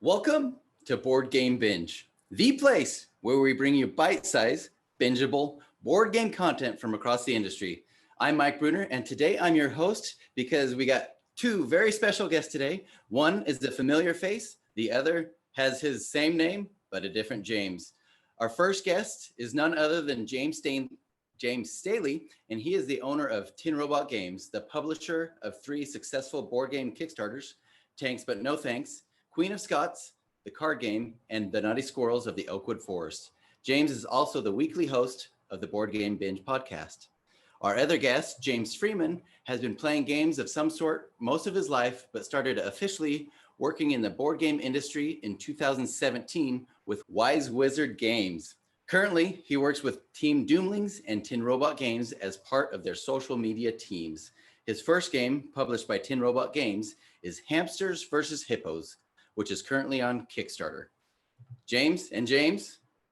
Welcome to Board Game Binge, the place where we bring you bite-sized, bingeable board game content from across the industry. I'm Mike Bruner, and today I'm your host because we got two very special guests today. One is the familiar face, the other has his same name, but a different James. Our first guest is none other than James Staley, and he is the owner of Tin Robot Games, the publisher of 3 successful board game Kickstarters, Tanks But No Thanks, Queen of Scots, the card game, and the Nutty Squirrels of the Oakwood Forest. James is also the weekly host of the Board Game Binge podcast. Our other guest, James Freeman, has been playing games of some sort most of his life, but started officially working in the board game industry in 2017 with Wise Wizard Games. Currently, he works with Team Doomlings and Tin Robot Games as part of their social media teams. His first game, published by Tin Robot Games, is Hamsters versus Hippos, which is currently on Kickstarter. James,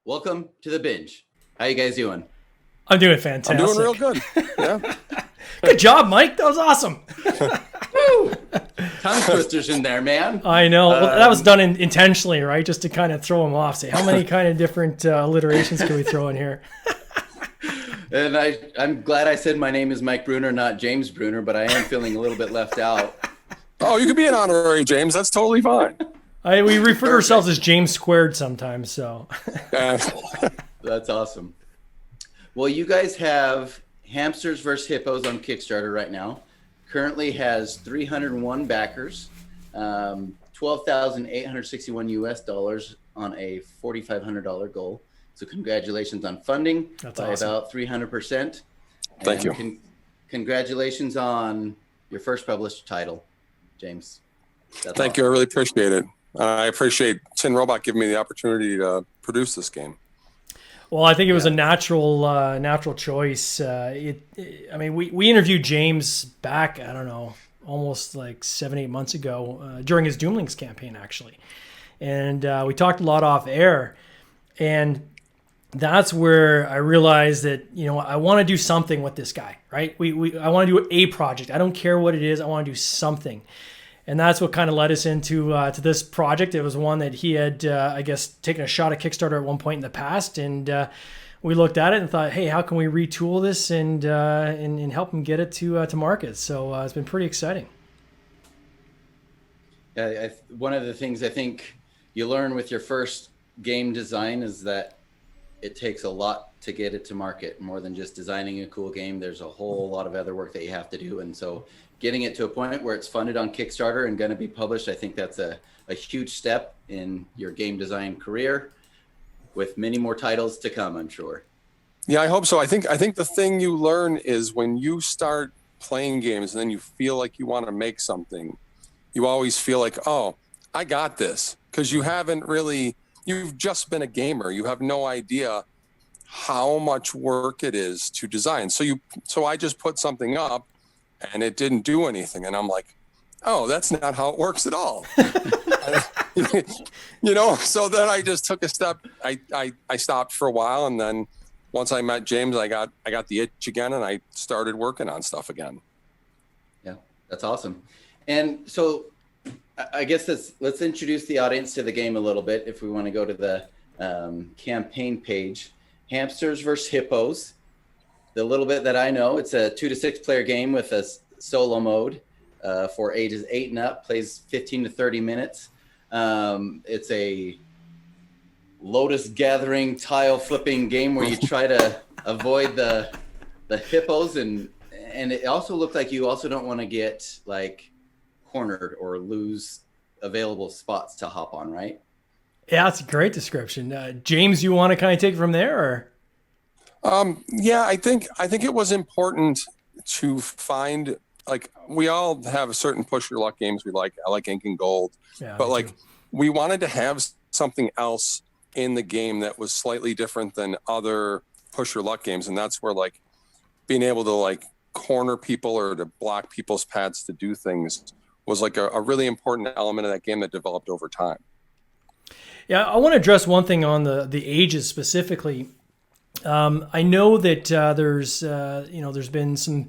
welcome to the binge. How you guys doing? I'm doing fantastic. I'm doing real good. Yeah. Good job, Mike. That was awesome. Woo! Tongue twisters in there, man. I know. Well, that was done intentionally, right? Just to kind of throw them off. Say, how many kind of different alliterations can we throw in here? And I'm glad I said my name is Mike Bruner, not James Bruner, but I am feeling a little bit left out. Oh, you could be an honorary James. That's totally fine. We refer to ourselves as James Squared sometimes, so. That's awesome. Well, you guys have Hamsters vs. Hippos on Kickstarter right now. Currently has 301 backers, $12,861 US on a $4,500 goal. So congratulations on funding. That's by awesome. About 300%. Thank you. Congratulations on your first published title, James. Thank you. I really appreciate it. I appreciate Tin Robot giving me the opportunity to produce this game. Well, I think it was a natural choice. We interviewed James back, I don't know, almost like 7-8 months ago during his Doomlings campaign, actually. And we talked a lot off air. And that's where I realized that, I want to do something with this guy, right? I want to do a project. I don't care what it is. I want to do something. And that's what kind of led us into to this project. It was one that he had, taken a shot at Kickstarter at one point in the past. And we looked at it and thought, hey, how can we retool this and help him get it to market? So it's been pretty exciting. Yeah, one of the things I think you learn with your first game design is that it takes a lot to get it to market. More than just designing a cool game, there's a whole lot of other work that you have to do. And so getting it to a point where it's funded on Kickstarter and going to be published, I think that's a huge step in your game design career, with many more titles to come, I'm sure. Yeah, I hope so. I think the thing you learn is when you start playing games and then you feel like you want to make something, you always feel like, oh, I got this, because you've just been a gamer. You have no idea how much work it is to design. So I just put something up and it didn't do anything. And I'm like, oh, that's not how it works at all. So then I just took a step. I stopped for a while. And then once I met James, I got the itch again and I started working on stuff again. Yeah, that's awesome. And so I guess let's introduce the audience to the game a little bit. If we want to go to the campaign page, Hamsters versus Hippos. The little bit that I know, it's a 2 to 6 player game with a solo mode for ages 8 and up. Plays 15 to 30 minutes. It's a lotus gathering tile flipping game where you try to avoid the hippos, and it also looked like you also don't want to get like cornered or lose available spots to hop on, right? Yeah, that's a great description. James, you want to kind of take it from there, or? Yeah, I think it was important to find, like, we all have certain push your luck games we like. I like Ink and Gold, but like we wanted to have something else in the game that was slightly different than other push your luck games, and that's where like being able to like corner people or to block people's paths to do things was like a really important element of that game that developed over time. Yeah, I want to address one thing on the ages specifically. I know that there's been some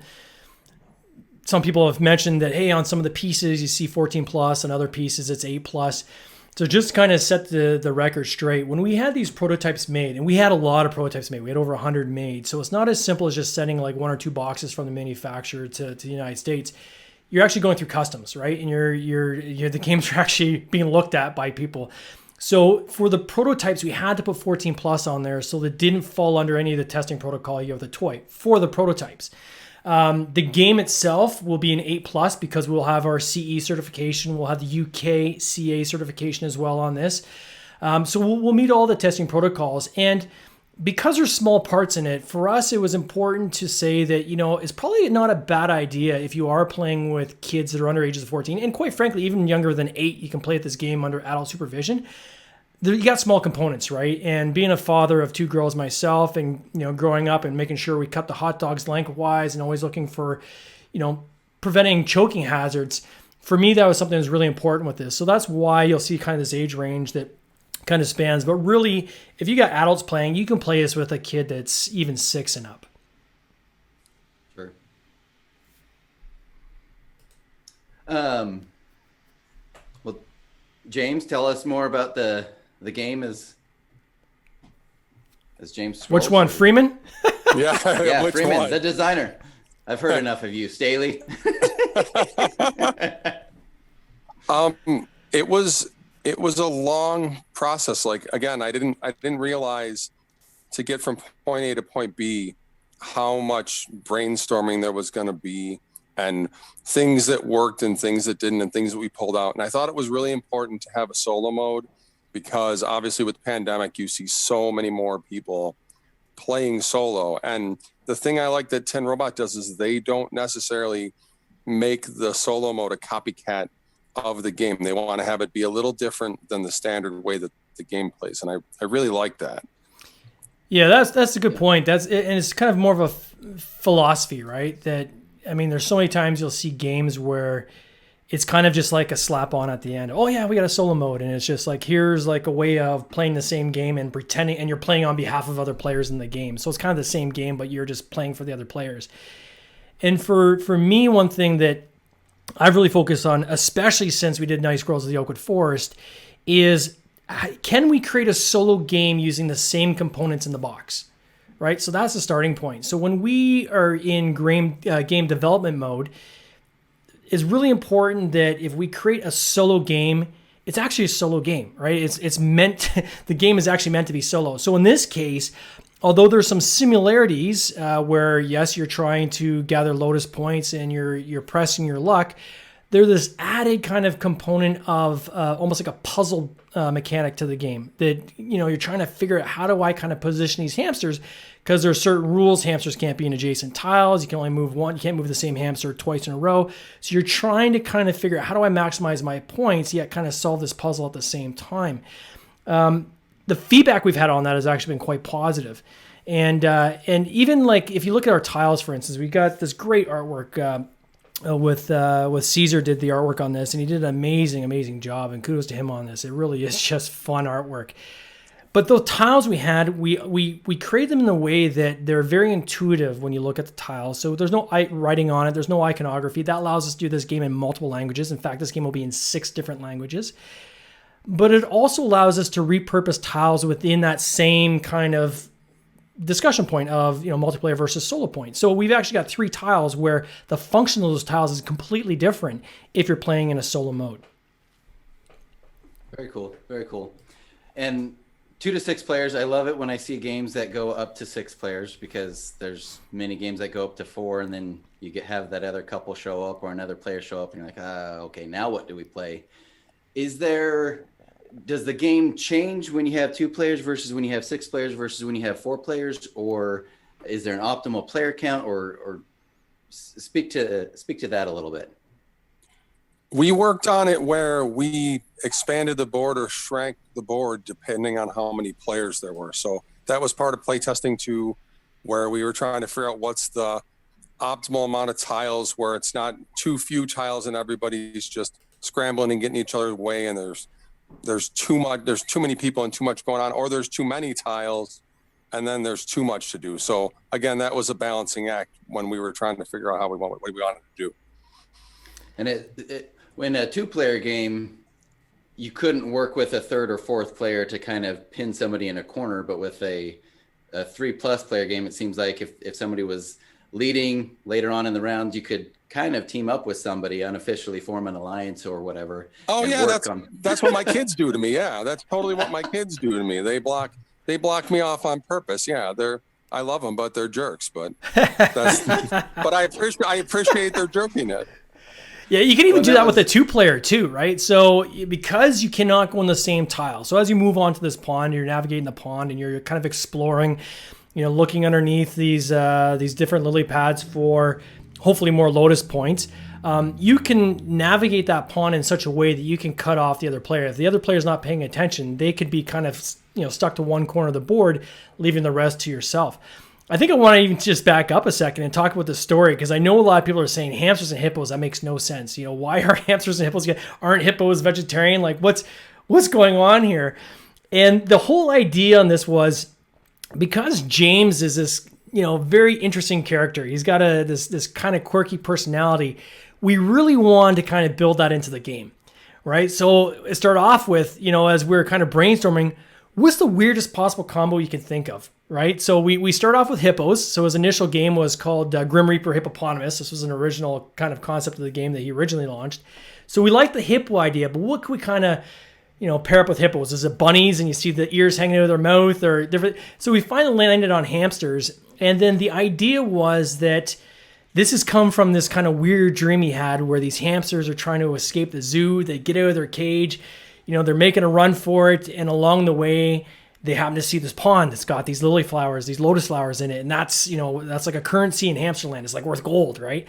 people have mentioned that, hey, on some of the pieces you see 14 plus, and other pieces it's 8 plus. So just to kind of set the record straight, when we had these prototypes made, and we had a lot of prototypes made, we had over 100 made. So it's not as simple as just sending like 1 or 2 boxes from the manufacturer to the United States. You're actually going through customs, right? And the games are actually being looked at by people. So for the prototypes, we had to put 14 plus on there so that didn't fall under any of the testing protocol you have the toy for the prototypes. The game itself will be an 8 plus because we'll have our CE certification. We'll have the UK CA certification as well on this. So we'll meet all the testing protocols. And because there's small parts in it, for us, it was important to say that, it's probably not a bad idea if you are playing with kids that are under ages of 14. And quite frankly, even younger than 8, you can play this game under adult supervision. You got small components, right? And being a father of 2 girls myself and, growing up and making sure we cut the hot dogs lengthwise and always looking for, preventing choking hazards. For me, that was something that was really important with this. So that's why you'll see kind of this age range that kind of spans. But really, if you got adults playing, you can play this with a kid that's even 6 and up. Sure. Well, James, tell us more about the game as James scrolls. Which one, Freeman? Yeah, yeah, Freeman, one? The designer. I've heard enough of you, Staley. It was a long process. Like, again, I didn't realize to get from point A to point B how much brainstorming there was going to be, and things that worked and things that didn't, and things that we pulled out. And I thought it was really important to have a solo mode because obviously with the pandemic, you see so many more people playing solo. And the thing I like that 10 Robot does is they don't necessarily make the solo mode a copycat of the game. They want to have it be a little different than the standard way that the game plays. And I really like that. Yeah, that's a good point. And it's kind of more of a philosophy, right? That, there's so many times you'll see games where it's kind of just like a slap on at the end. Oh yeah, we got a solo mode. And it's just like, here's like a way of playing the same game and pretending, and you're playing on behalf of other players in the game. So it's kind of the same game, but you're just playing for the other players. And for me, one thing that I've really focused on, especially since we did Nice Girls of the Oakwood Forest, is can we create a solo game using the same components in the box, right? So that's the starting point. So when we are in game development mode, it's really important that if we create a solo game, it's actually a solo game, right? It's meant, the game is actually meant to be solo. So in this case, although there's some similarities where, yes, you're trying to gather Lotus points and you're pressing your luck, there's this added kind of component of almost like a puzzle mechanic to the game that, you're trying to figure out, how do I kind of position these hamsters? Because there are certain rules. Hamsters can't be in adjacent tiles. You can only move one. You can't move the same hamster twice in a row. So you're trying to kind of figure out, how do I maximize my points yet kind of solve this puzzle at the same time? The feedback we've had on that has actually been quite positive. And even like, if you look at our tiles, for instance, we got this great artwork with Caesar did the artwork on this, and he did an amazing job, and kudos to him on this. It really is just fun artwork. But the tiles we had, we create them in a way that they're very intuitive when you look at the tiles. So there's no writing on it. There's no iconography. That allows us to do this game in multiple languages. In fact, this game will be in 6 different languages. But it also allows us to repurpose tiles within that same kind of discussion point of, multiplayer versus solo point. So we've actually got 3 tiles where the function of those tiles is completely different if you're playing in a solo mode. Very cool. Very cool. And 2 to 6 players. I love it when I see games that go up to 6 players, because there's many games that go up to 4, and then you have that other couple show up or another player show up, and you're like, okay, now what do we play? Does the game change when you have 2 players versus when you have 6 players versus when you have 4 players, or is there an optimal player count, or speak to that a little bit? We worked on it where we expanded the board or shrank the board depending on how many players there were. So that was part of playtesting too, where we were trying to figure out what's the optimal amount of tiles where it's not too few tiles and everybody's just scrambling and getting each other's way, and there's too many people and too much going on, or there's too many tiles and then there's too much to do. So again, that was a balancing act when we were trying to figure out what we wanted to do. And when a 2-player game, you couldn't work with a third or fourth player to kind of pin somebody in a corner, but with a 3+ player game, it seems like if somebody was leading later on in the round, you could kind of team up with somebody, unofficially form an alliance or whatever. Oh yeah, that's what my kids do to me. Yeah, that's totally what my kids do to me. They block me off on purpose. Yeah, I love them, but they're jerks. But but I appreciate their jerkiness. Yeah, you can even do that with a 2-player too, right? So because you cannot go on the same tile. So as you move on to this pond, you're navigating the pond and you're kind of exploring, looking underneath these different lily pads for hopefully more lotus points. You can navigate that pond in such a way that you can cut off the other player. If the other player is not paying attention, they could be kind of stuck to one corner of the board, leaving the rest to yourself. I think I want to even just back up a second and talk about the story, because I know a lot of people are saying hamsters and hippos, that makes no sense. Why are hamsters and hippos, aren't hippos vegetarian? Like what's going on here? And the whole idea on this was because James is this, very interesting character. He's got this kind of quirky personality. We really wanted to kind of build that into the game, right? So it started off with, as we were kind of brainstorming, what's the weirdest possible combo you can think of, right? So we start off with hippos. So his initial game was called Grim Reaper Hippopotamus. This was an original kind of concept of the game that he originally launched. So we liked the hippo idea, but what could we kind of, pair up with hippos? Is it bunnies and you see the ears hanging out of their mouth or different? So we finally landed on hamsters. And then the idea was that this has come from this kind of weird dream he had where these hamsters are trying to escape the zoo. They get out of their cage. They're making a run for it, and along the way, they happen to see this pond that's got these lily flowers, these lotus flowers in it, and that's like a currency in Hamsterland. It's like worth gold, right?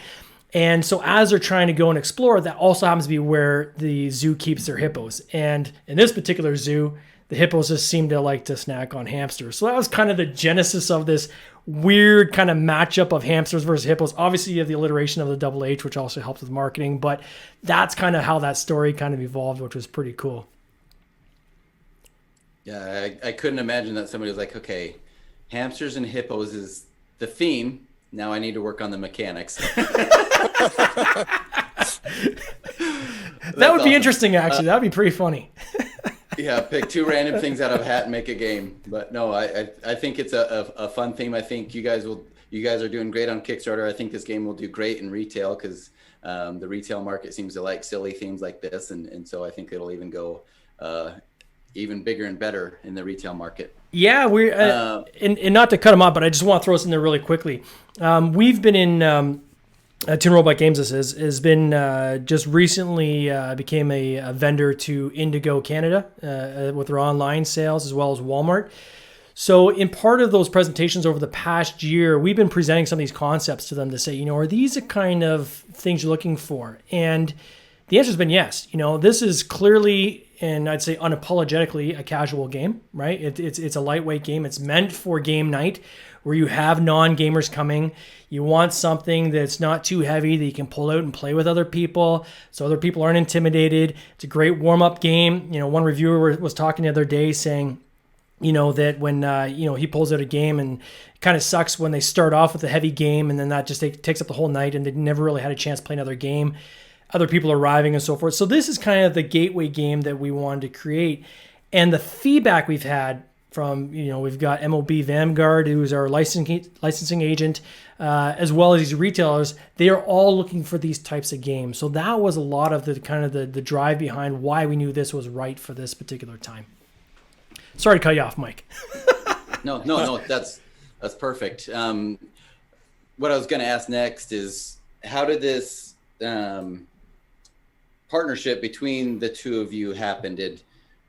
And so as they're trying to go and explore, that also happens to be where the zoo keeps their hippos. And in this particular zoo, the hippos just seem to like to snack on hamsters. So that was kind of the genesis of this weird kind of matchup of hamsters versus hippos. Obviously, you have the alliteration of the double H, which also helps with marketing, but that's kind of how that story kind of evolved, which was pretty cool. Yeah, I couldn't imagine that somebody was like, okay, hamsters and hippos is the theme. Now I need to work on the mechanics. That would be interesting, actually. That would be pretty funny. Yeah, pick 2 random things out of a hat and make a game. But no, I think it's a fun theme. I think you guys are doing great on Kickstarter. I think this game will do great in retail because the retail market seems to like silly themes like this, and so I think it'll even go even bigger and better in the retail market. Yeah, we're and not to cut them off, but I just want to throw this in there really quickly. We've been in Tin Robot Games. This has been just recently became a vendor to Indigo Canada with their online sales as well as Walmart. So in part of those presentations over the past year, we've been presenting some of these concepts to them to say, are these the kind of things you're looking for? And the answer has been yes. This is clearly, and I'd say unapologetically, a casual game, right? It's a lightweight game. It's meant for game night where you have non-gamers coming. You want something that's not too heavy that you can pull out and play with other people so other people aren't intimidated. It's a great warm-up game. One reviewer was talking the other day saying, that when, he pulls out a game and it kind of sucks when they start off with a heavy game and then that just takes up the whole night and they never really had a chance to play another game. Other people arriving and so forth. So this is kind of the gateway game that we wanted to create. And the feedback we've had from, we've got MOB Vanguard, who's our licensing agent, as well as these retailers. They are all looking for these types of games. So that was a lot of the kind of the drive behind why we knew this was right for this particular time. Sorry to cut you off, Mike. No, that's perfect. What I was going to ask next is, how did this partnership between the two of you happen?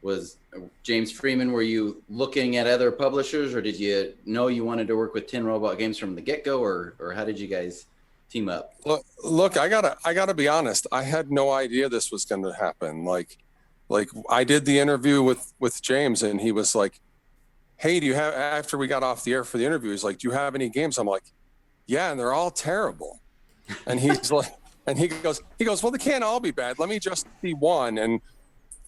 Was James Freeman, were you looking at other publishers, or did you know you wanted to work with Tin Robot Games from the get-go, or how did you guys team up? Look, I gotta be honest. I had no idea this was going to happen. Like I did the interview with James, and he was like, "Hey, do you have?" After we got off the air for the interview, he's like, "Do you have any games?" I'm like, "Yeah," and they're all terrible. And he's like, and he goes, "Well, they can't all be bad. Let me just see one, and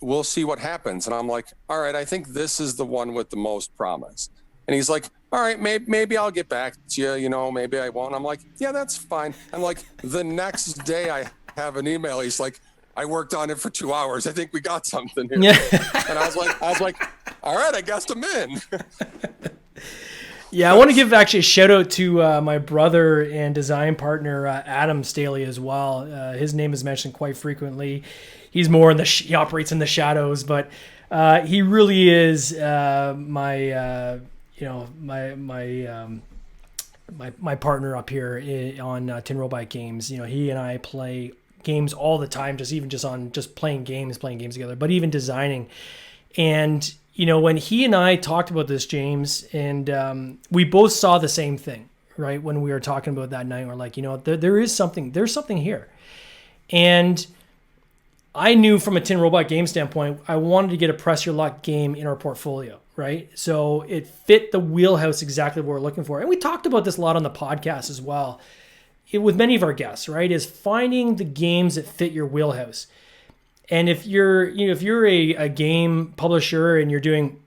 we'll see what happens." And I'm like, "All right, I think this is the one with the most promise." And he's like, "All right, maybe I'll get back to you. Maybe I won't." I'm like, "Yeah, that's fine." And like the next day, I have an email. He's like, I worked on it for 2 hours. I think we got something here. Yeah. And I was like, all right, I guessed I'm in. Yeah, I want to give actually a shout out to my brother and design partner, Adam Staley, as well. His name is mentioned quite frequently. He's more in he operates in the shadows, but he really is my partner up here on Tin Robot Games. He and I play games all the time, just playing games together, but even designing. And when he and I talked about this, James, and we both saw the same thing, right? When we were talking about that night, we're like, there's something here. And I knew from a Tin Robot game standpoint, I wanted to get a press your luck game in our portfolio, right? So it fit the wheelhouse exactly what we're looking for. And we talked about this a lot on the podcast as well, with many of our guests, right? Is finding the games that fit your wheelhouse. And if you're a game publisher and you're doing,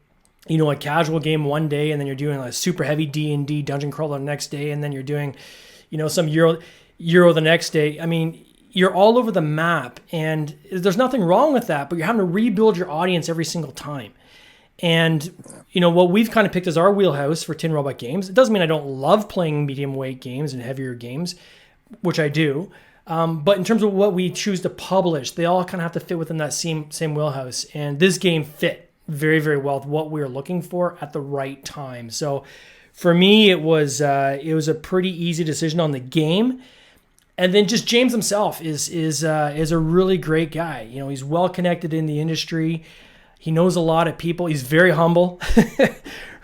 a casual game one day, and then you're doing a super heavy D&D dungeon crawler the next day, and then you're doing, some Euro the next day. I mean, you're all over the map, and there's nothing wrong with that, but you're having to rebuild your audience every single time. And, what we've kind of picked as our wheelhouse for Tin Robot Games, it doesn't mean I don't love playing medium weight games and heavier games, which I do. But in terms of what we choose to publish, they all kind of have to fit within that same wheelhouse. And this game fit very, very well with what we were looking for at the right time. So for me, it was a pretty easy decision on the game. And then just James himself is a really great guy. He's well connected in the industry. He knows a lot of people. He's very humble,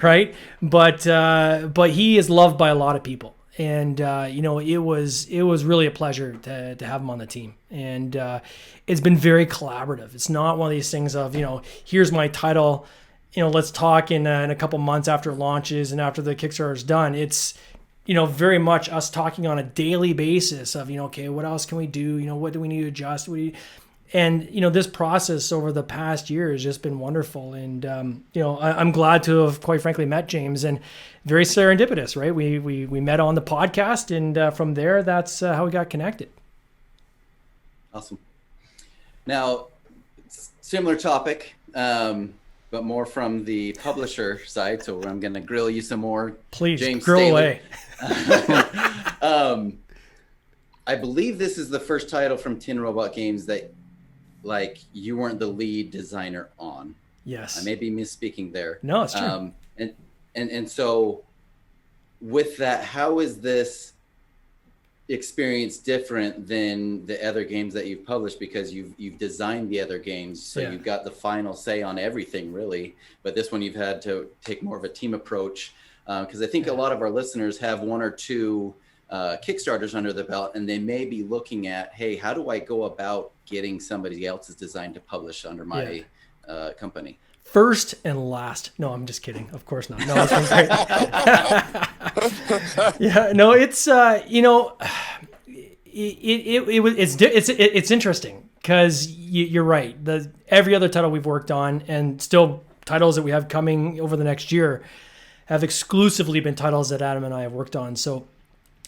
right? But he is loved by a lot of people. And it was really a pleasure to have him on the team. And it's been very collaborative. It's not one of these things of here's my title, let's talk in a couple months after it launches and after the Kickstarter is done. It's very much us talking on a daily basis of, okay, what else can we do? What do we need to adjust? And this process over the past year has just been wonderful. And, I'm glad to have, quite frankly, met James, and very serendipitous, right? We met on the podcast, and from there, that's how we got connected. Awesome. Now, similar topic, but more from the publisher side. So I'm going to grill you some more. Please, James grill Staley. away. I believe this is the first title from Tin Robot Games that you weren't the lead designer on. Yes. I may be misspeaking there. No, it's true. And so with that, how is this experience different than the other games that you've published? Because you've designed the other games, so You've got the final say on everything, really. But this one you've had to take more of a team approach, because I think a lot of our listeners have one or two Kickstarters under the belt, and they may be looking at, hey, how do I go about getting somebody else's design to publish under my company? First and last. No, I'm just kidding. Of course not. No, it's been great. Yeah, no, it's it's interesting because you're right. Every other title we've worked on, and still titles that we have coming over the next year, have exclusively been titles that Adam and I have worked on. So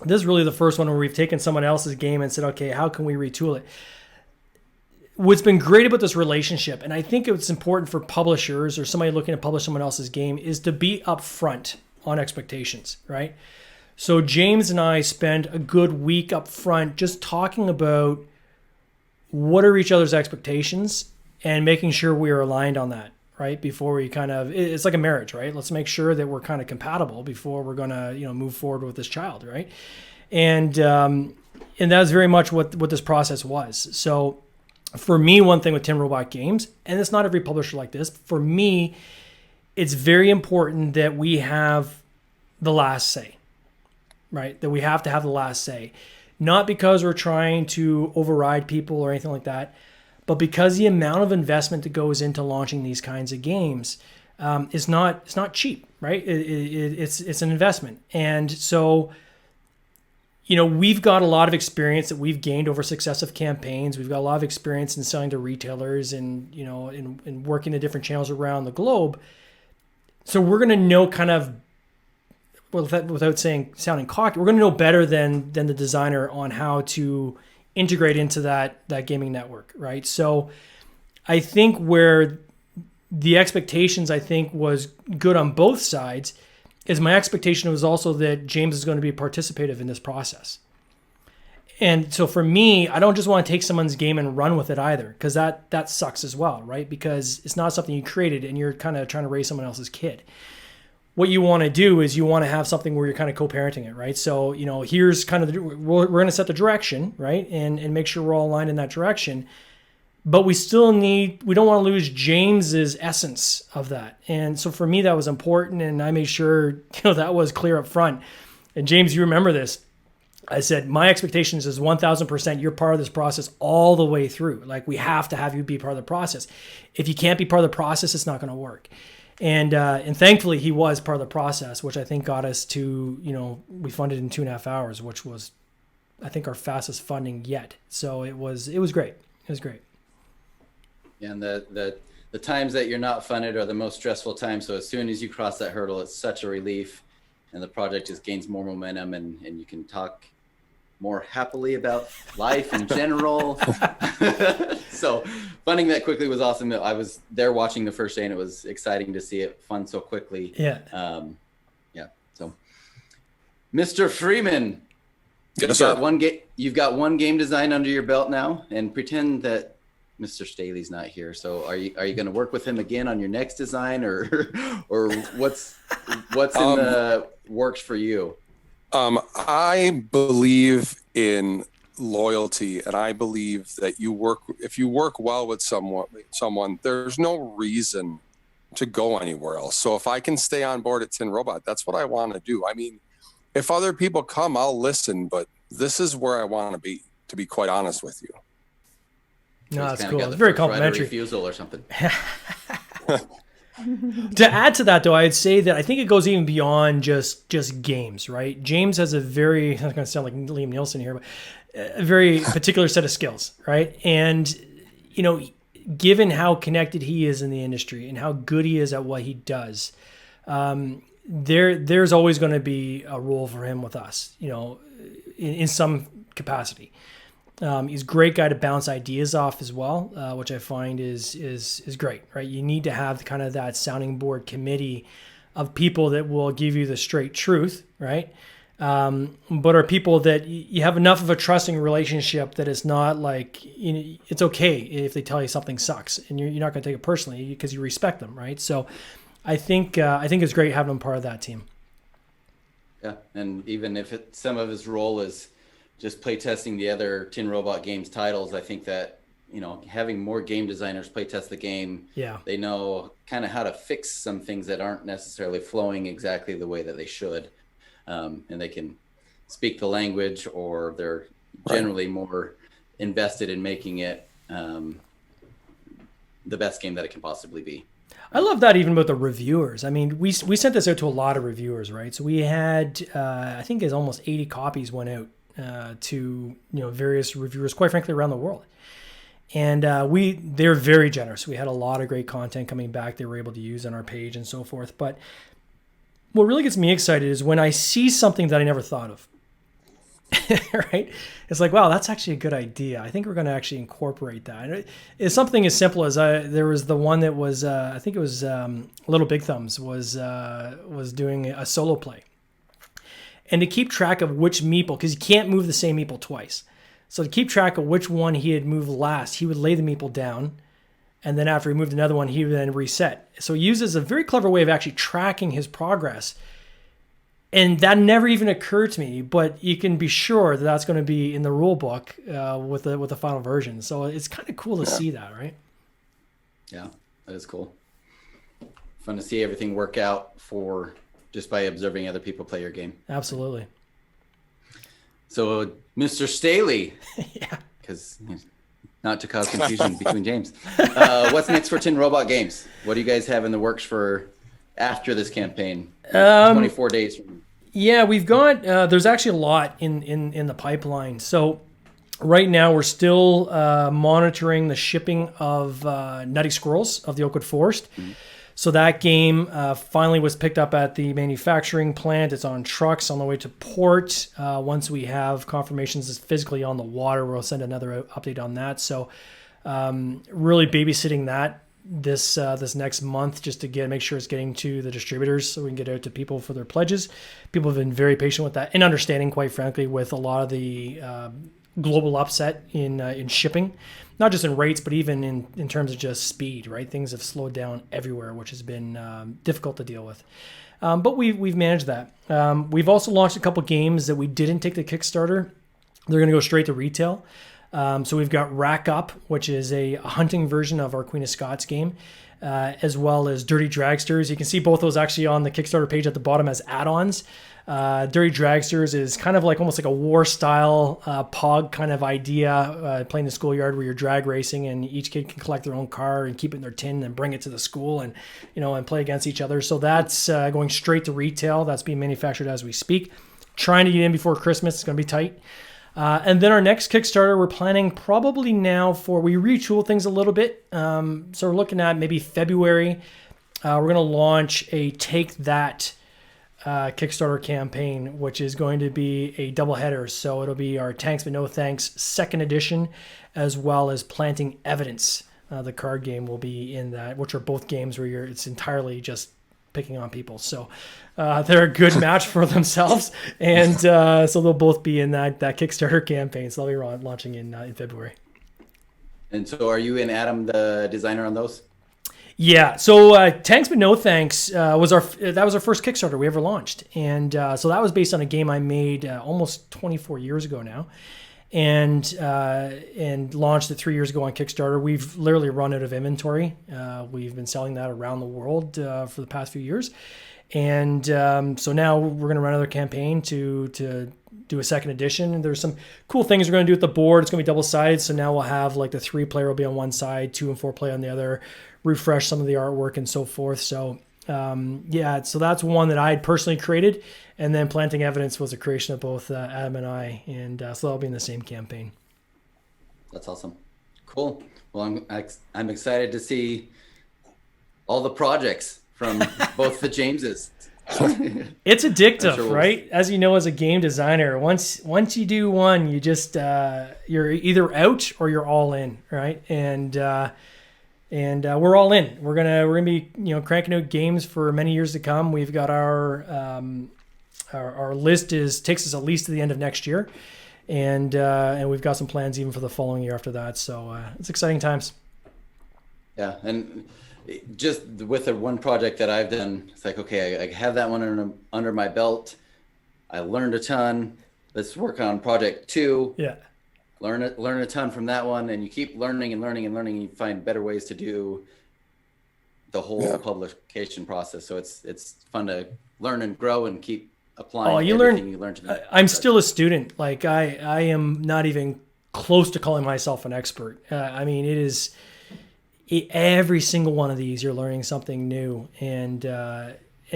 this is really the first one where we've taken someone else's game and said, okay, how can we retool it? What's been great about this relationship, and I think it's important for publishers or somebody looking to publish someone else's game, is to be upfront on expectations, right? So James and I spend a good week up front just talking about what are each other's expectations and making sure we are aligned on that, right? Before we it's like a marriage, right? Let's make sure that we're kind of compatible before we're going to, move forward with this child, right? And that's very much what this process was. So for me, one thing with Tin Robot Games, and it's not every publisher like this, for me, it's very important that we have the last say, right? That we have to have the last say. Not because we're trying to override people or anything like that, but because the amount of investment that goes into launching these kinds of games is not cheap, right? It's an investment. And so, we've got a lot of experience that we've gained over successive campaigns. We've got a lot of experience in selling to retailers and, in working the different channels around the globe. So we're going to know without sounding cocky, we're going to know better than the designer on how to integrate into that gaming network, right? So I think where the expectations, I think, was good on both sides is my expectation was also that James is going to be participative in this process. And so for me, I don't just want to take someone's game and run with it either, because that sucks as well, right? Because it's not something you created and you're kind of trying to raise someone else's kid. What you want to do is you want to have something where you're kind of co-parenting it, right? So, here's kind of, we're going to set the direction, right? And make sure we're all aligned in that direction. But we don't want to lose James's essence of that. And so for me, that was important. And I made sure, that was clear up front. And James, you remember this. I said, my expectations is 1,000% you're part of this process all the way through. Like, we have to have you be part of the process. If you can't be part of the process, it's not going to work. And thankfully he was part of the process, which I think got us to, we funded in 2.5 hours, which was, I think, our fastest funding yet. So it was great. It was great. And the times that you're not funded are the most stressful times. So as soon as you cross that hurdle, it's such a relief, and the project just gains more momentum, and you can talk more happily about life in general. So funding that quickly was awesome. I was there watching the first day, and it was exciting to see it fund so quickly. Yeah. So Mr. Freeman, yes, sir. You've got one game design under your belt now, and pretend that Mr. Staley's not here. So are you going to work with him again on your next design, or what's in the works for you? I believe in loyalty, and I believe that if you work well with someone, there's no reason to go anywhere else. So if I can stay on board at Tin Robot, that's what I want to do. I mean, if other people come, I'll listen, but this is where I want to be quite honest with you. No, that's cool. It's very complimentary. Refusal or something. To add to that, though, I'd say that I think it goes even beyond just games, right? James has I'm going to sound like Liam Nielsen here, but a very particular set of skills, right? And, given how connected he is in the industry and how good he is at what he does, there's always going to be a role for him with us, in some capacity. He's a great guy to bounce ideas off as well, which I find is great, right? You need to have kind of that sounding board committee of people that will give you the straight truth, right? But are people that you have enough of a trusting relationship that it's not like, it's okay if they tell you something sucks, and you're not going to take it personally because you respect them, right? So I think it's great having him part of that team. Yeah, and even if some of his role is just playtesting the other Tin Robot Games titles, I think that, having more game designers playtest the game, they know kind of how to fix some things that aren't necessarily flowing exactly the way that they should. And they can speak the language, or they're generally more invested in making it the best game that it can possibly be. I love that even with the reviewers. I mean, we sent this out to a lot of reviewers, right? So we had, I think it's almost 80 copies went out to various reviewers, quite frankly, around the world. And they're very generous. We had a lot of great content coming back they were able to use on our page and so forth. But what really gets me excited is when I see something that I never thought of. Right? It's like, wow, that's actually a good idea. I think we're going to actually incorporate that. And it's something as simple as there was the one that was, I think it was Little Big Thumbs was doing a solo play. And to keep track of which meeple, because you can't move the same meeple twice. So to keep track of which one he had moved last, he would lay the meeple down. And then after he moved another one, he would then reset. So he uses a very clever way of actually tracking his progress. And that never even occurred to me, but you can be sure that that's going to be in the rule book with the final version. So it's kind of cool to see that, right? Yeah, that is cool. Fun to see everything work out just by observing other people play your game. Absolutely. So, Mr. Staley, yeah, because not to cause confusion between James, what's next for Tin Robot Games? What do you guys have in the works for after this campaign? 24 days from. Yeah, we've got. There's actually a lot in the pipeline. So, right now we're still monitoring the shipping of Nutty Squirrels of the Oakwood Forest. Mm-hmm. So that game finally was picked up at the manufacturing plant. It's on trucks on the way to port. Once we have confirmations it's physically on the water, we'll send another update on that. So really babysitting that this next month just to make sure it's getting to the distributors so we can get out to people for their pledges. People have been very patient with that and understanding, quite frankly, with a lot of the global upset in shipping, not just in rates, but even in terms of just speed, right? Things have slowed down everywhere, which has been difficult to deal with. But we've managed that. We've also launched a couple games that we didn't take to Kickstarter. They're going to go straight to retail. So we've got Rack Up, which is a hunting version of our Queen of Scots game, as well as Dirty Dragsters. You can see both those actually on the Kickstarter page at the bottom as add-ons. Dirty Dragsters is kind of almost like a war style POG kind of idea, playing the schoolyard where you're drag racing and each kid can collect their own car and keep it in their tin and bring it to the school and play against each other. So that's going straight to retail. That's being manufactured as we speak. Trying to get in before Christmas. It's going to be tight. And then our next Kickstarter, we're planning probably now we retool things a little bit. So we're looking at maybe February. We're going to launch a Take That Kickstarter campaign, which is going to be a double header. So it'll be our Tanks But No Thanks second edition, as well as Planting Evidence. The card game will be in that, which are both games where it's entirely just picking on people. So they're a good match for themselves. And so they'll both be in that Kickstarter campaign. So they'll be launching in February. And so are you and Adam the designer on those? Yeah, so Tanks But No Thanks was our first Kickstarter we ever launched, and so that was based on a game I made almost 24 years ago now, and launched it 3 years ago on Kickstarter. We've literally run out of inventory. We've been selling that around the world for the past few years, and so now we're going to run another campaign to do a second edition. And there's some cool things we're going to do with the board. It's going to be double-sided, so now we'll have the 3-player will be on one side, 2 and 4 play on the other. Refresh some of the artwork and so forth. So so that's one that I had personally created, and then Planting Evidence was a creation of both Adam and I, and so that'll be in the same campaign. That's awesome. Cool. Well, I'm excited to see all the projects from both the Jameses. It's addictive, right? As you know, as a game designer, once you do one, you just you're either out or you're all in, right? And we're all in. We're gonna be cranking out games for many years to come. We've got our list takes us at least to the end of next year, and we've got some plans even for the following year after that. So it's exciting times. Yeah, and just with the one project that I've done, it's like, okay, I have that one under my belt. I learned a ton. Let's work on project 2. Yeah. Learn a ton from that one, and you keep learning and learning and learning, and you find better ways to do the whole publication process. So it's fun to learn and grow and keep applying you learn to the I'm still a student. Like I am not even close to calling myself an expert. I mean, every single one of these you're learning something new, and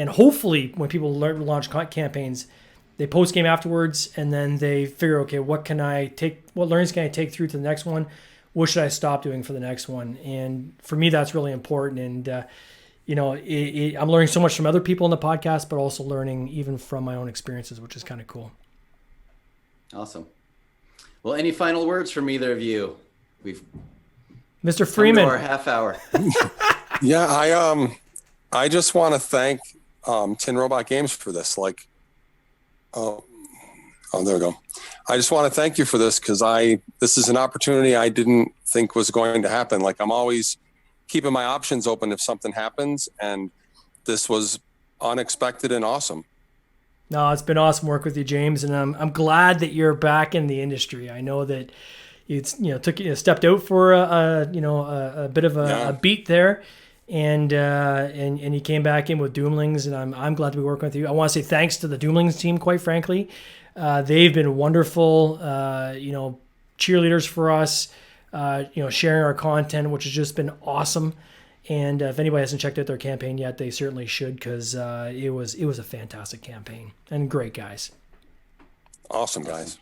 hopefully when people launch campaigns, they post game afterwards, and then they figure, okay, what learnings can I take through to the next one? What should I stop doing for the next one? And for me, that's really important. And, I'm learning so much from other people in the podcast, but also learning even from my own experiences, which is kind of cool. Awesome. Well, any final words from either of you? We've Mr. Freeman. Come to our half hour. Yeah, I just want to thank Tin Robot Games for this. Oh, there we go. I just want to thank you for this, because this is an opportunity I didn't think was going to happen. I'm always keeping my options open if something happens, and this was unexpected and awesome. No, it's been awesome work with you, James, and I'm glad that you're back in the industry. I know that it's stepped out for a bit of a beat there. And you came back in with Doomlings, and I'm glad to be working with you. I want to say thanks to the Doomlings team, quite frankly. They've been wonderful, cheerleaders for us, sharing our content, which has just been awesome. And if anybody hasn't checked out their campaign yet, they certainly should, because it was a fantastic campaign and great guys. Awesome guys.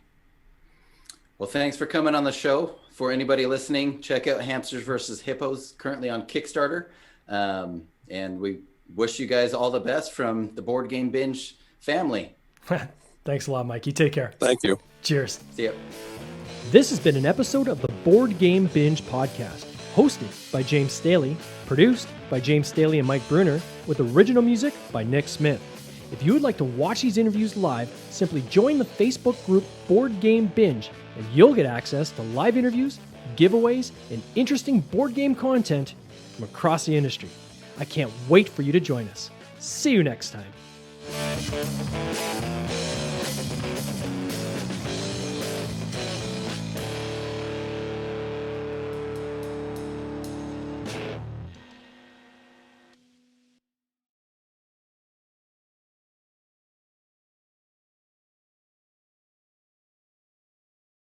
Well, thanks for coming on the show. For anybody listening, check out Hamsters versus Hippos, currently on Kickstarter. And And we wish you guys all the best from the Board Game Binge family. Thanks a lot, Mike. You take care. Thank you. Cheers. See ya. This has been an episode of the Board Game Binge podcast, hosted by James Staley, produced by James Staley and Mike Bruner, with original music by Nick Smith. If you would like to watch these interviews live, simply join the Facebook group Board Game Binge, and you'll get access to live interviews, giveaways, and interesting board game content from across the industry. I can't wait for you to join us. See you next time.